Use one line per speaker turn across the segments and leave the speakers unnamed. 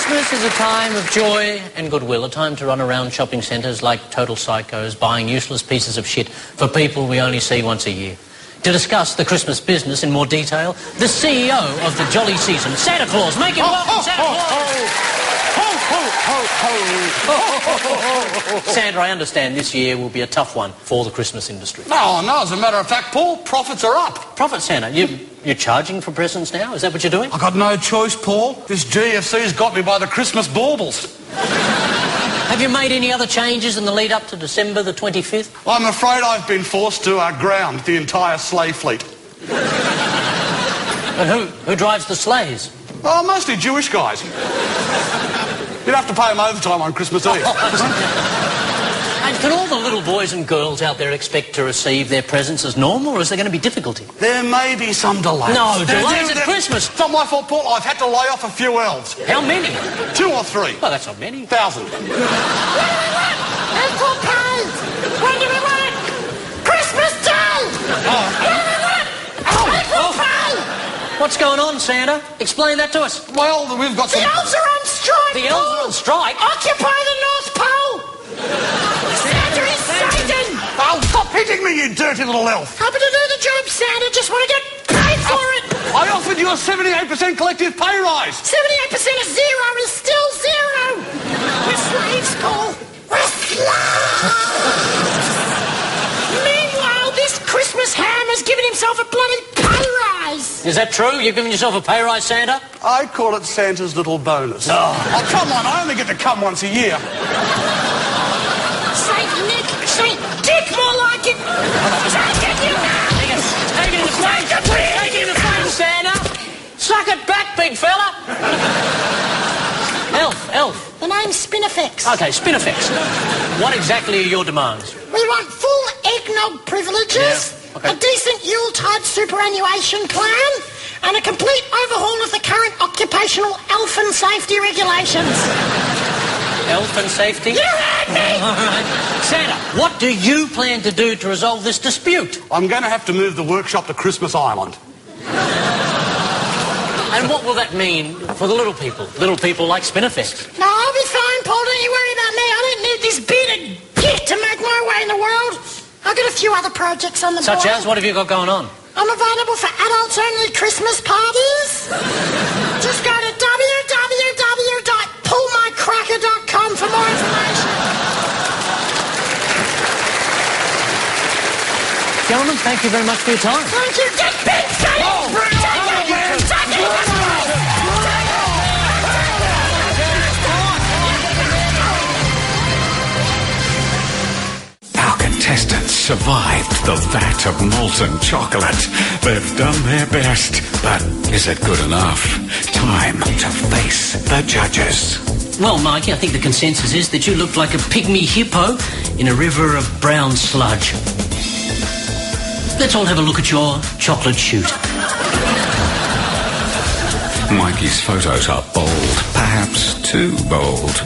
Christmas is a time of joy and goodwill, a time to run around shopping centres like total psychos, buying useless pieces of shit for people we only see once a year. To discuss the Christmas business in more detail, the CEO of the jolly season, Santa Claus. Make him welcome, Santa Claus! Santa, I understand this year will be a tough one for the Christmas industry.
No, as a matter of fact, Paul, profits are up.
Profit, Santa? You're charging for presents now? Is that what you're doing?
I've got no choice, Paul. This GFC's got me by the Christmas baubles.
Have you made any other changes in the lead up to December the 25th?
I'm afraid I've been forced to ground the entire sleigh fleet.
And who drives the sleighs?
Oh, mostly Jewish guys. You'd have to pay them overtime on Christmas Eve.
And can all the little boys and girls out there expect to receive their presents as normal, or is there going to be difficulty?
There may be some delays.
No, delays at Christmas.
It's not my fault, Paul. I've had to lay off a few elves.
How many?
2 or 3.
Well, that's not many.
1,000.
What do we want? Uncle Pete! When do we want it? Christmas Day! What do we want? Uncle Pete!
What's going on, Santa? Explain that to us.
Well, we've got some...
The elves are on strike!
The elves are on strike?
Occupy the North Pole! Santa is Satan!
Oh, stop hitting me, you dirty little elf!
Happy to do the job, Santa. Just want to get paid for it.
I offered you a 78% collective pay rise.
78% of zero is still zero. We're slaves, Paul. We're slaves. Meanwhile, this Christmas ham has given himself a bloody pay rise.
Is that true? You've given yourself a pay rise, Santa?
I call it Santa's little bonus. Oh, come on. I only get to come once a year.
Saint Nick, Saint Dick, more like it. Take it, you
Take it in the face! Take it in the face, Santa! Suck it back, big fella! Elf.
The name's Spinifex.
Okay, Spinifex. What exactly are your demands?
We want full eggnog privileges,
okay.
a decent Yuletide superannuation plan, and a complete overhaul of the current occupational elf and safety regulations.
Elf and safety?
You heard me!
All right. Santa, what do you plan to do to resolve this dispute?
I'm going to have to move the workshop to Christmas Island.
And what will that mean for the little people? Little people like Spinifex.
No, I'll be fine, Paul. Don't you worry about me. I don't need this bit of git to make my way in the world. I've got a few other projects on the board.
Such as? What have you got going on?
I'm available for adults-only Christmas parties. Just go to www.pullmycracker.com for more information.
Gentlemen, thank you very much for your time.
Thank you. Get big, Sonny!
Our contestants survived the vat of molten chocolate. They've done their best, but is it good enough? Time to face the judges.
Well, Mikey, I think the consensus is that you look like a pygmy hippo in a river of brown sludge. Let's all have a look at your chocolate chute.
Mikey's photos are bold, perhaps too bold.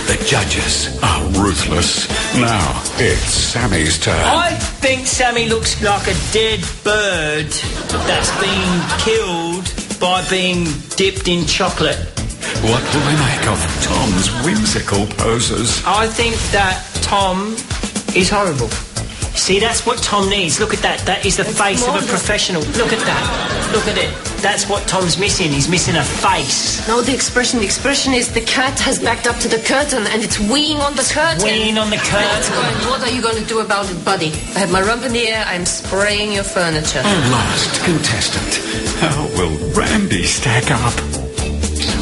The judges are ruthless. Now it's Sammy's turn.
I think Sammy looks like a dead bird that's been killed by being dipped in chocolate.
What will they make of Tom's whimsical poses?
I think that Tom is horrible. See, that's what Tom needs. Look at that. That is the face of a professional. Look at that. Look at it. That's what Tom's missing. He's missing a face.
No, the expression is the cat has backed up to the curtain and it's weeing on the curtain.
Weeing on the curtain.
What are you going to do about it, buddy? I have my rump in the air. I'm spraying your furniture.
Last contestant. How will Randy stack up?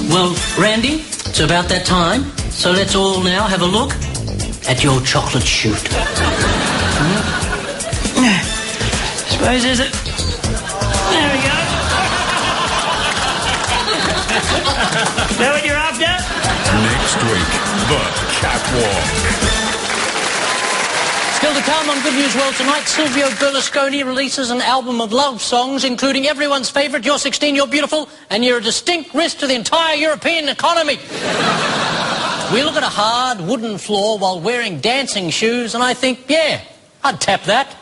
Well, Randy, it's about that time. So let's all now have a look at your chocolate chute.
Suppose there's a... There we go. Know what you're after?
Next week, the catwalk.
Still to come on Good News World tonight, Silvio Berlusconi releases an album of love songs, including everyone's favourite, You're 16, You're Beautiful, and You're a Distinct Risk to the Entire European Economy. We look at a hard wooden floor while wearing dancing shoes, and I think, yeah, I'd tap that.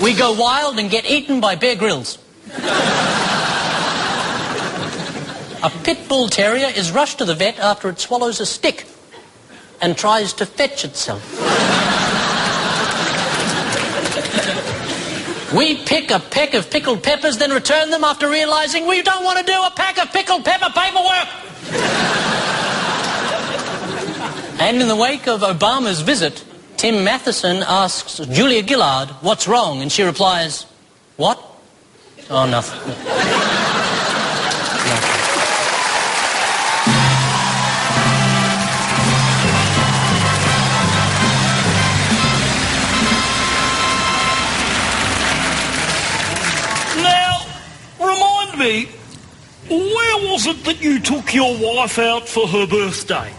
We go wild and get eaten by Bear Grylls. A pit bull terrier is rushed to the vet after it swallows a stick and tries to fetch itself. We pick a peck of pickled peppers, then return them after realising we don't want to do a pack of pickled pepper paperwork. And in the wake of Obama's visit, Tim Matheson asks Julia Gillard, what's wrong? And she replies, what? Oh, nothing.
Now, remind me, where was it that you took your wife out for her birthday?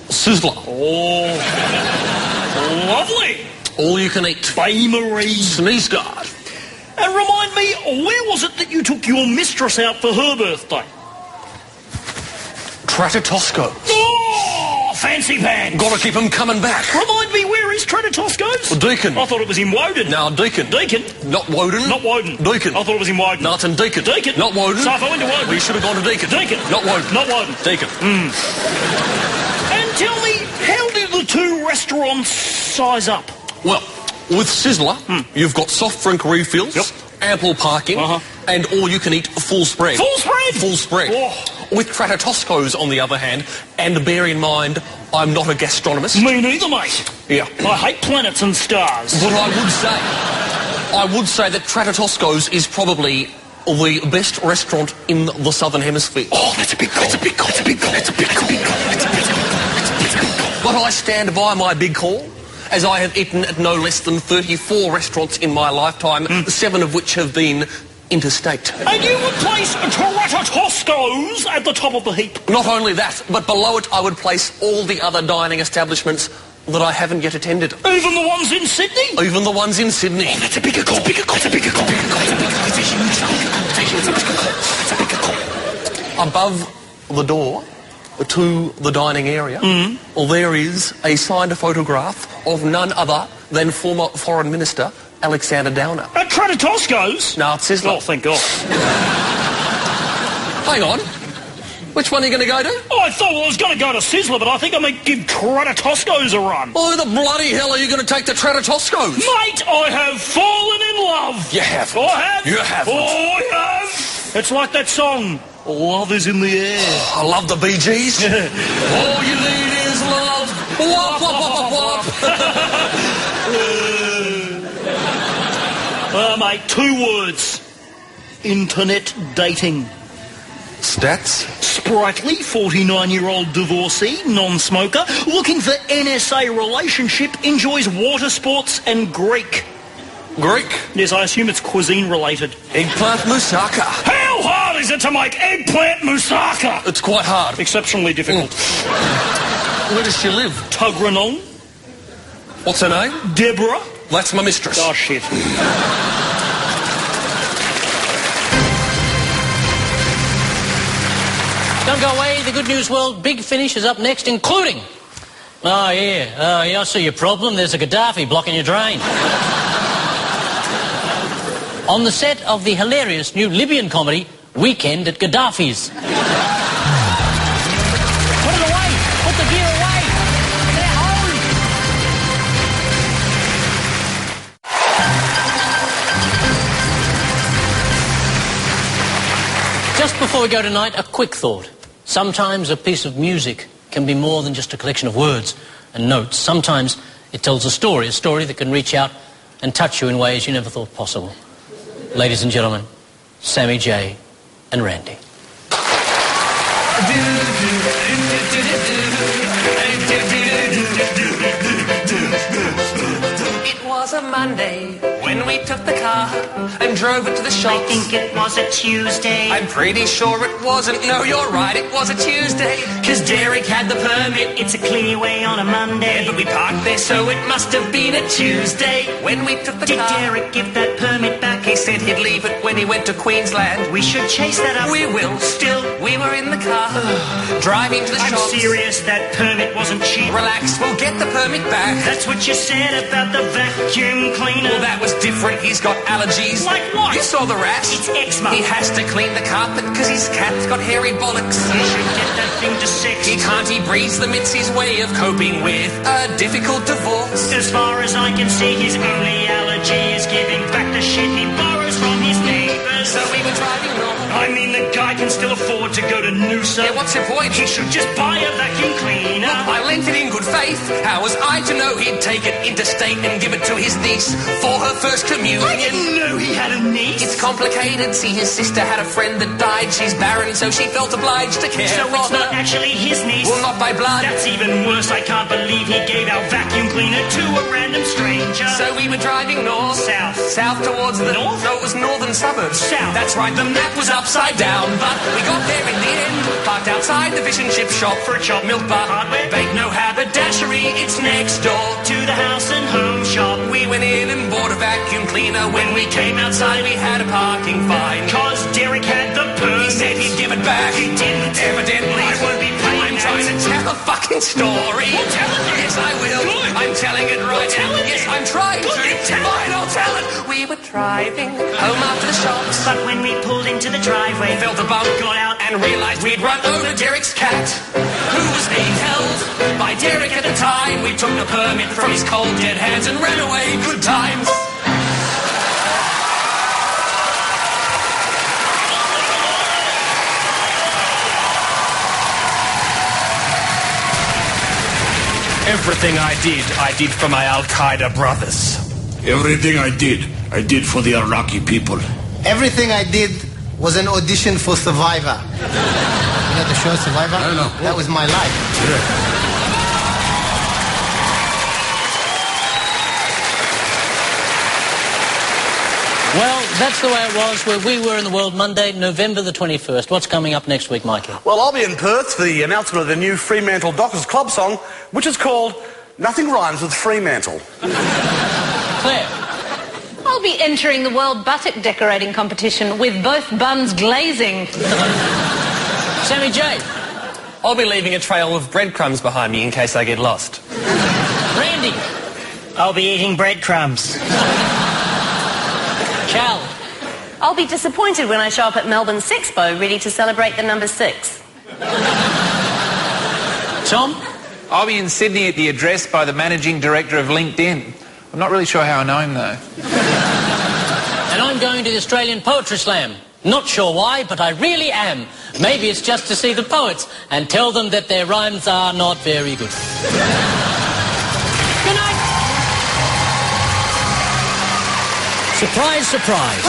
Sizzler.
Oh, lovely.
All you can eat.
Bay Marie.
Sneeze guard.
And remind me, where was it that you took your mistress out for her birthday?
Tratatosco.
Oh, fancy pants.
Got to keep them coming back.
Remind me, where is Tratatosco's?
Deacon.
I thought it was in Woden.
No, Deacon.
Deacon?
Not Woden.
Not Woden.
Deacon.
I thought it was in Woden.
No, it's in Deacon.
Deacon?
Not Woden.
So if I went to Woden...
We should have gone to Deacon.
Deacon?
Not Woden.
Not Woden.
Deacon.
And tell me, how did the two restaurants size up?
Well, with Sizzler, you've got soft drink refills, ample parking, and all you can eat full spread.
Full spread?
Full spread.
Oh.
With Tratatosco's, on the other hand, and bear in mind, I'm not a gastronomist.
Me neither, mate.
Yeah.
I hate planets and stars.
But I would say that Tratatosco's is probably the best restaurant in the Southern Hemisphere.
Oh, that's a big call. That's a big call. That's a big call. That's a big call. That's a big call.
But I stand by my big call, as I have eaten at no less than 34 restaurants in my lifetime, 7 of which have been interstate.
And you would place Tratatosco's at the top of the heap?
Not only that, but below it I would place all the other dining establishments that I haven't yet attended.
Even the ones in Sydney?
Even the ones in Sydney.
Oh, that's a bigger call. That's a bigger call. That's a bigger call. That's a bigger call. That's a huge call. That's a bigger call. That's a bigger call.
Above the door to the dining area, there is a signed photograph of none other than former Foreign Minister Alexander Downer.
At Tratatosco's?
No, it's Sizzler.
Oh, thank God.
Hang on. Which one are you going to go to?
Oh, I thought I was going to go to Sizzler, but I think I might give Tratatosco's a run.
Oh, the bloody hell are you going to take to Tratatosco's?
Mate, I have fallen in love.
You haven't.
I have.
You haven't.
Oh, I have. It's like that song, Love is in the Air.
I love the Bee Gees. All you need is love. Wop, wop, wop, wop, wop.
Mate, 2 words. Internet dating.
Stats?
Sprightly, 49-year-old divorcee, non-smoker, looking for NSA relationship, enjoys water sports and Greek.
Greek?
Yes, I assume it's cuisine-related.
Eggplant moussaka.
How hard is it to make eggplant moussaka?
It's quite hard.
Exceptionally difficult.
Where does she live?
Tuggeranong.
What's her name?
Deborah.
That's my mistress.
Oh, shit.
Don't go away, the Good News World Big Finish is up next, including... Oh, yeah, I see your problem. There's a Gaddafi blocking your drain. On the set of the hilarious new Libyan comedy, Weekend at Gaddafi's. Put it away! Put the gear away! They're home! Just before we go tonight, a quick thought. Sometimes a piece of music can be more than just a collection of words and notes. Sometimes it tells a story that can reach out and touch you in ways you never thought possible. Ladies and gentlemen, Sammy J and Randy.
It was a Monday when we took the car and drove it to the shops.
I think it was a Tuesday.
I'm pretty sure it wasn't. No, you're right, it was a Tuesday. 'Cause Derek had the permit.
It's a clear way on a Monday.
But we parked there, so it must have been a Tuesday when we took the
Did
car.
Derek give that permit back?
He said he'd leave it when he went to Queensland.
We should chase that up.
We will. Still, we were in the car, driving to the
I'm
shops.
serious, that permit wasn't cheap.
Relax, we'll get the permit back.
That's what you said about the vacuum cleaner.
Well, that was different. He's got allergies.
Like what?
You saw the rat.
It's eczema.
He has to clean the carpet because his cat's got hairy bollocks.
You should get that thing to sex.
He can't, he breathes them. It's his way of coping with a difficult divorce.
As far as I can see, his only allergy is giving back the shit he borrows from his neighbours.
So we were driving north.
I mean, the guy can still afford to go to Noosa.
Yeah, what's your point?
He should just buy a vacuum cleaner.
Look, I lent it in good faith. How was I to know he'd take it interstate and give it to his niece for her first communion?
I didn't know he had a niece.
It's complicated. See, his sister had a friend that died. She's barren, so she felt obliged to care
So
for
it's
her.
not actually his niece?
Well, not by blood.
That's even worse. I can't believe he gave our vacuum cleaner to a random stranger.
So we were driving north.
South.
South towards the...
North?
No, it was northern suburbs.
South.
That's right, the map was upside down. But we got there in the end. Parked outside the fish and chip shop.
For a chop.
Milk bar.
Hardware.
Bake no haberdashery. It's next door.
To the house and home shop.
We went in and bought a vacuum cleaner. When we came outside, we had a parking fine.
Cause Derek had the permit.
He said he'd give it back.
He didn't.
Evidently.
I won't be paying
I'm
that.
trying to tell a fucking story.
Well, tell it then.
Yes, I will.
Good.
I'm telling it right.
Tell it
Yes,
then.
I'm trying
Good,
to.
then tell it.
Fine, I'll tell it. We were driving home after the shops.
But when we pulled into the driveway,
Felt a bump,
got out
and realised we'd run over Derek's cat, who was being held by Derek at the time. We took the permit from his cold dead hands and ran away. Good times.
Everything I did for my Al-Qaeda brothers.
Everything I did for the Iraqi people.
Everything I did was an audition for Survivor. You know the show Survivor?
I know.
That was my life.
Yeah.
Well, that's the way it was where we were in the world Monday, November the 21st. What's coming up next week, Mikey?
Well, I'll be in Perth for the announcement of the new Fremantle Dockers Club song, which is called Nothing Rhymes with Fremantle.
Claire?
I'll be entering the World Buttock Decorating Competition with both buns glazing.
Sammy J?
I'll be leaving a trail of breadcrumbs behind me in case I get lost.
Randy?
I'll be eating breadcrumbs.
Cal?
I'll be disappointed when I show up at Melbourne Sexpo ready to celebrate the number 6.
Tom?
I'll be in Sydney at the address by the managing director of LinkedIn. I'm not really sure how I know him, though.
And I'm going to the Australian Poetry Slam. Not sure why, but I really am. Maybe it's just to see the poets and tell them that their rhymes are not very good. Good night. Surprise, surprise.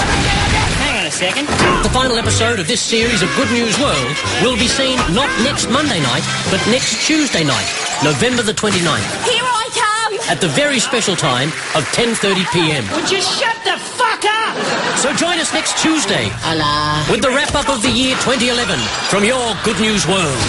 Hang on a second.
The final episode of this series of Good News World will be seen not next Monday night, but next Tuesday night, November the 29th.
Here I come!
At the very special time of 10:30 p.m.
Would you shut the fuck up?
So join us next Tuesday with the wrap-up of the year 2011 from your Good News World.